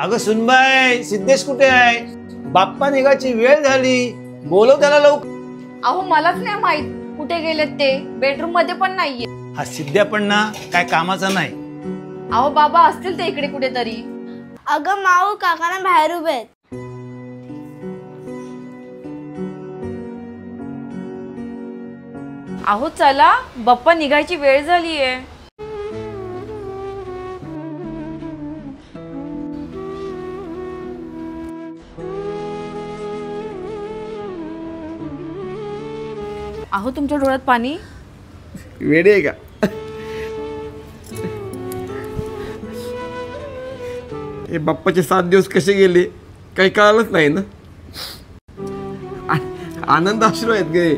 अगं सुनबाई, सिद्धेश कुठे आहे? बाप्पा निघायची वेळ झाली, बोलव त्याला लवकर. अहो मलाच नाही माहित कुठे गेलेत ते, बेडरूम मध्ये पण नाहीये. हा सिद्ध्या पण ना काय कामाचा नाही. अहो बाबा असतील ते इकडे कुठेतरी. अगं माऊ, काकांना बाहेर उभे आहेत. अहो चला, बाप्पा निघायची वेळ झालीये. अहो तुमच्या डोळ्यात पाणी. वेडी आहे का? हे बाप्पाचे 7 दिवस कसे गेले काही कळालंच नाही ना. आनंद अश्रू आहेत गे.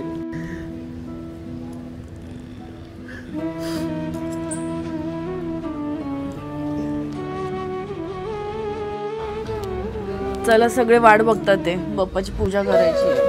चला सगळे वाट बघतात ते, बाप्पाची पूजा करायची.